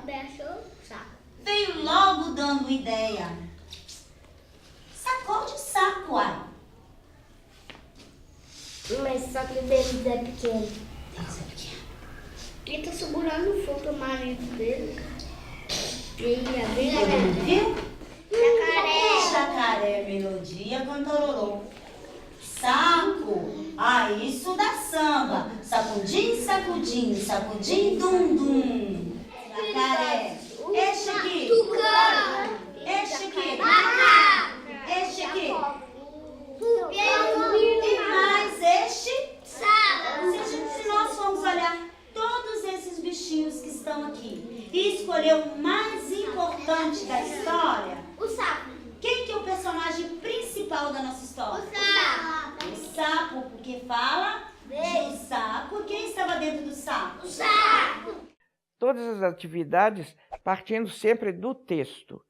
Abaixou, saco. Veio logo dando ideia. Sacode o saco, ai. Mas só que o deles é pequeno. Deus é pequeno. Ele tá segurando o fogo do marido dele. E aí, a Todo mundo viu? jacaré. Jacaré, melodia, cantorolô. Saco, isso dá samba. Sacudim, sacudim, sacudim, dum, dum. Jacaré. Este aqui. Tucano. Este aqui. Macaco. Este aqui. Tucano. E mais este. Saco. Se nós formos olhar todos esses bichinhos que estão aqui e escolher o mais importante da história, O sapo. quem que é o personagem principal da nossa história? O sapo. O sapo, porque fala do sapo. Quem estava dentro do sapo? O sapo. Todas as atividades partindo sempre do texto.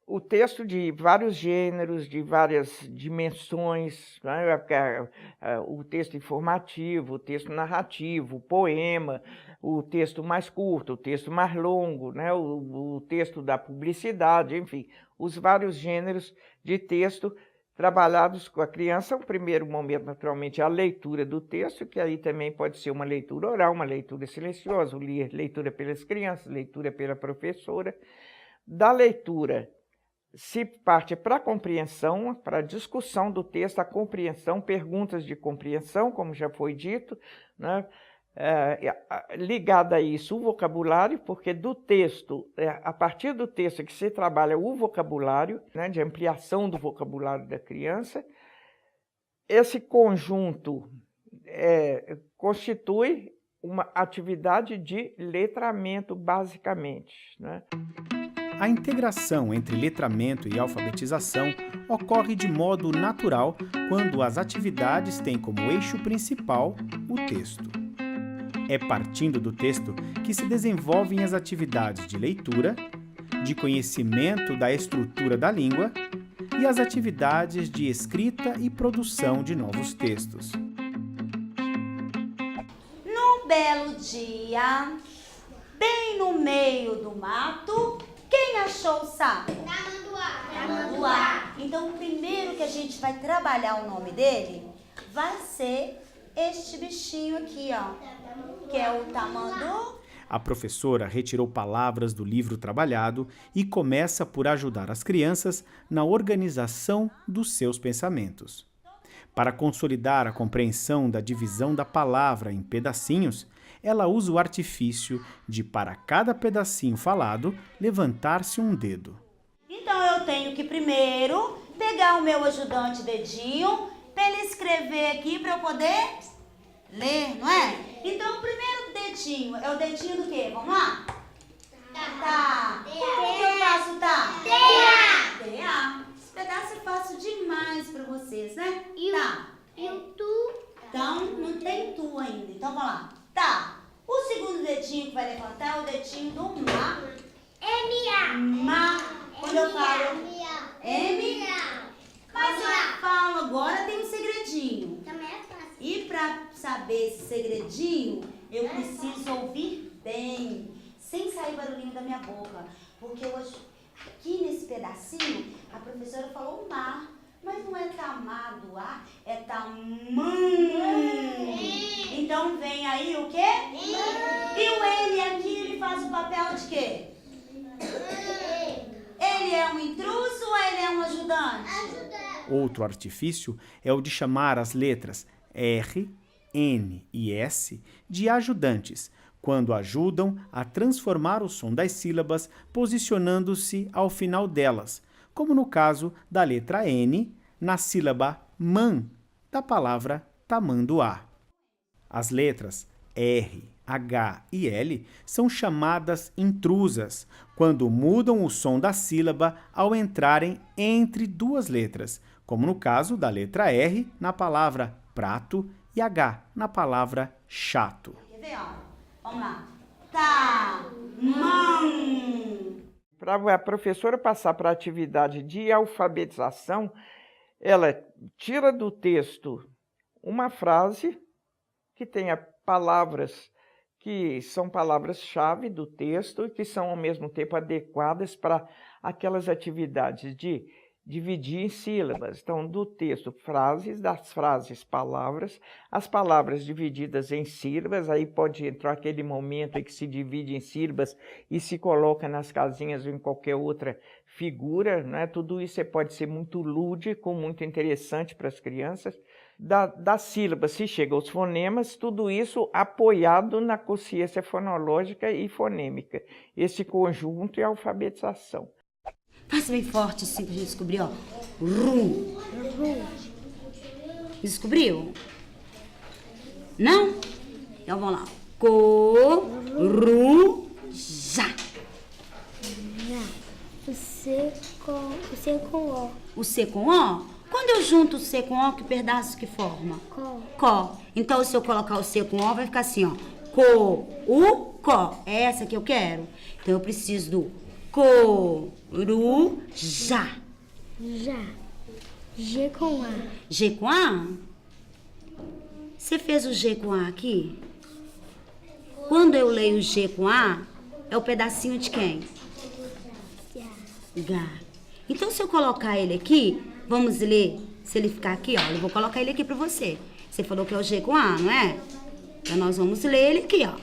O texto de vários gêneros, de várias dimensões, né? O texto informativo, o texto narrativo, o poema, o texto mais curto, o texto mais longo, né? O texto da publicidade, enfim, os vários gêneros de texto trabalhados com a criança. O primeiro momento, naturalmente, é a leitura do texto, que aí também pode ser uma leitura oral, uma leitura silenciosa, leitura pelas crianças, leitura pela professora. Da leitura se parte para a compreensão, para a discussão do texto, a compreensão, perguntas de compreensão, como já foi dito, né? Ligado a isso o vocabulário, porque do texto, a partir do texto que se trabalha o vocabulário, né, de ampliação do vocabulário da criança. Esse conjunto constitui uma atividade de letramento, basicamente, né? A integração entre letramento e alfabetização ocorre de modo natural quando as atividades têm como eixo principal o texto. É partindo do texto que se desenvolvem as atividades de leitura, de conhecimento da estrutura da língua e as atividades de escrita e produção de novos textos. Num belo dia, bem no meio do mato, quem achou o sapo? Tamanduá. Então, o primeiro que a gente vai trabalhar o nome dele vai ser este bichinho aqui, ó, que é o tamandu. A professora retirou palavras do livro trabalhado e começa por ajudar as crianças na organização dos seus pensamentos. Para consolidar a compreensão da divisão da palavra em pedacinhos, ela usa o artifício de, para cada pedacinho falado, levantar-se um dedo. Então eu tenho que primeiro pegar o meu ajudante dedinho para ele escrever aqui para eu poder ler, não é? Então o primeiro dedinho é o dedinho do quê? Vamos lá? Tá. Como que eu faço tá? T-A. Esse pedaço é fácil demais para vocês, né? Tá. E o tu? Então não tem tu ainda. Então vamos lá. Tá. O segundo dedinho que vai levantar é o dedinho do má. M-A. Má. Quando eu falo M. Mas eu falo agora, tem um segredinho. Também é fácil. E para saber esse segredinho, eu preciso ouvir bem, sem sair barulhinho da minha boca. Porque hoje, aqui nesse pedacinho, a professora falou mar. Mas não é tamanduá, é tamã. Então vem aí o quê? E o N aqui, ele faz o papel de quê? Ele é um intruso ou ele é um ajudante? Outro artifício é o de chamar as letras R, N e S de ajudantes, quando ajudam a transformar o som das sílabas posicionando-se ao final delas, como no caso da letra N na sílaba man da palavra tamanduá. As letras R, H e L são chamadas intrusas quando mudam o som da sílaba ao entrarem entre duas letras, como no caso da letra R na palavra prato e H na palavra chato. Quer ver, ó? Vamos lá. Taman. Para a professora passar para a atividade de alfabetização, ela tira do texto uma frase que tenha palavras que são palavras-chave do texto e que são, ao mesmo tempo, adequadas para aquelas atividades de dividir em sílabas. Então, do texto, frases, das frases, palavras, as palavras divididas em sílabas, aí pode entrar aquele momento em que se divide em sílabas e se coloca nas casinhas ou em qualquer outra figura, né? Tudo isso pode ser muito lúdico, muito interessante para as crianças. Das sílabas se chega aos fonemas, tudo isso apoiado na consciência fonológica e fonêmica. Esse conjunto é a alfabetização. Faça bem forte assim pra gente descobrir, ó. Rum. Descobriu? Não? Então vamos lá. Já. O C com O. O C com O? Quando eu junto o C com O, que pedaço que forma? Có. Então, se eu colocar o C com O, vai ficar assim, ó. Có. É essa que eu quero? Então, eu preciso do já. G com A. G com A? Você fez o G com A aqui? Quando eu leio G com A, é o pedacinho de quem? Gá. Então, se eu colocar ele aqui, vamos ler. Se ele ficar aqui, ó, eu vou colocar ele aqui pra você. Você falou que é o G com A, não é? Então, nós vamos ler ele aqui, ó.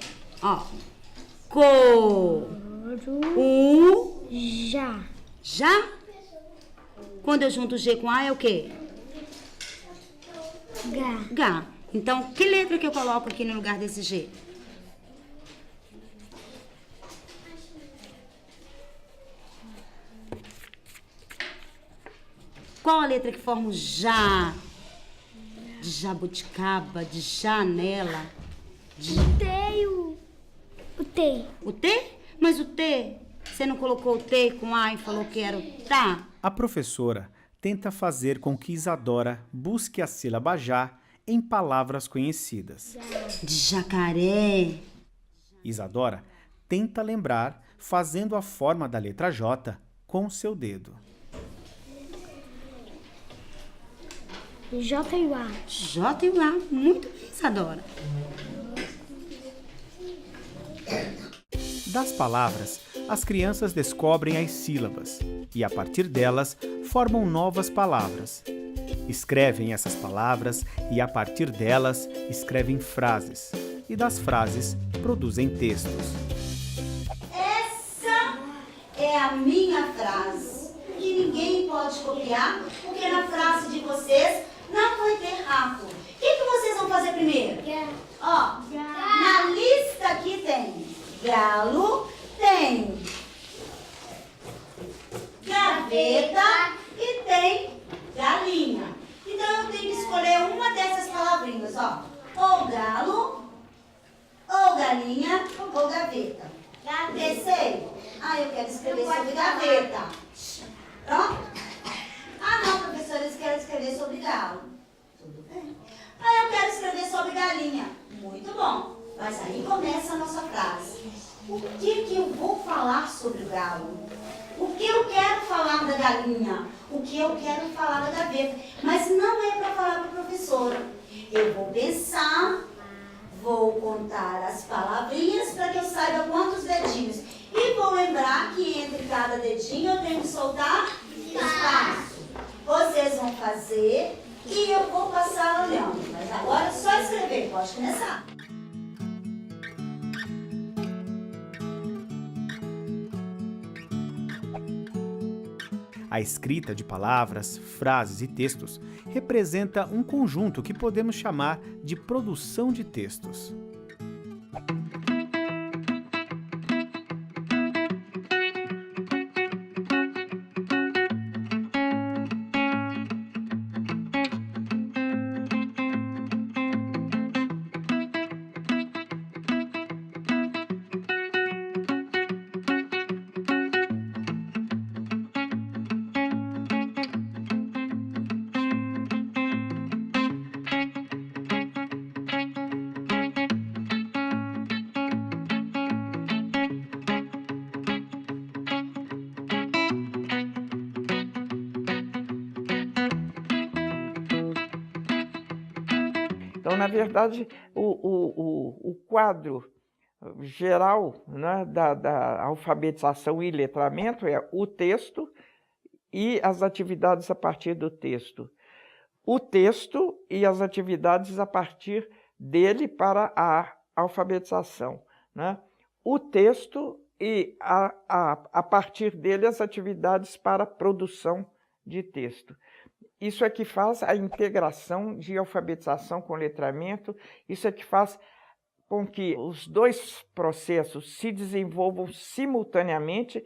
Já? Quando eu junto o G com A, é o quê? Gá. Então, que letra que eu coloco aqui no lugar desse G? Qual a letra que forma o já? De jabuticaba, de janela. O T. O T? Mas o T, você não colocou o T com A e falou que era o tá? A professora tenta fazer com que Isadora busque a sílaba já em palavras conhecidas. De jacaré. Isadora tenta lembrar fazendo a forma da letra J com seu dedo. J e A. J e A. Muito bem, Isadora. Das palavras, as crianças descobrem as sílabas e, a partir delas, formam novas palavras. Escrevem essas palavras e, a partir delas, escrevem frases. E das frases, produzem textos. Essa é a minha frase, que ninguém pode copiar, porque na frase de vocês não vai ter rato. O que vocês vão fazer primeiro? Ó, na lista aqui tem galo, tem gaveta e tem galinha. Então eu tenho que escolher uma dessas palavrinhas, ó. Ou galo, ou galinha, ou gaveta. Pensei? Eu quero escrever sobre gaveta. Pronto? Não, professora, eles querem escrever sobre galo. Tudo bem. Eu quero escrever sobre galinha. Muito bom. Mas aí começa a nossa frase. O que eu vou falar sobre o galo? O que eu quero falar da galinha? O que eu quero falar da gaveta? Mas não é para falar para a professora. Eu vou pensar, vou contar as palavrinhas para que eu saiba quantos dedinhos. E vou lembrar que entre cada dedinho eu tenho que soltar espaço. Vocês vão fazer e eu vou passar olhando. Mas agora é só escrever. Pode começar. A escrita de palavras, frases e textos representa um conjunto que podemos chamar de produção de textos. Então, na verdade, o quadro geral, né, da alfabetização e letramento é o texto e as atividades a partir do texto. O texto e as atividades a partir dele para a alfabetização, né? O texto e a partir dele as atividades para a produção de texto. Isso é que faz a integração de alfabetização com letramento, isso é que faz com que os dois processos se desenvolvam simultaneamente,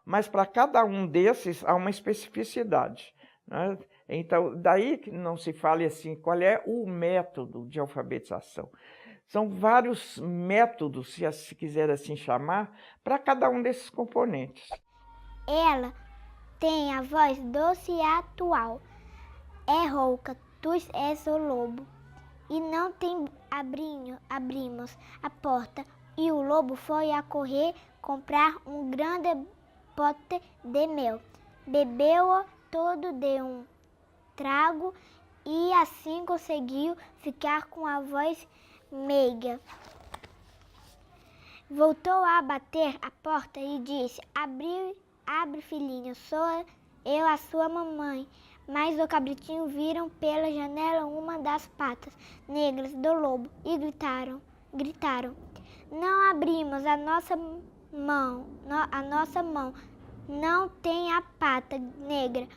mas para cada um desses há uma especificidade, né? Então, daí que não se fale assim, qual é o método de alfabetização. São vários métodos, se quiser assim chamar, para cada um desses componentes. Ela tem a voz doce e atual. É rouca, tu és o lobo. E não tem abrimos a porta. E o lobo foi a correr comprar um grande pote de mel. Bebeu-o todo de um trago e assim conseguiu ficar com a voz meiga. Voltou a bater a porta e disse: Abre, filhinho, sou eu a sua mamãe. Mas o cabritinho viram pela janela uma das patas negras do lobo e gritaram: Não abrimos a nossa mão não tem a pata negra.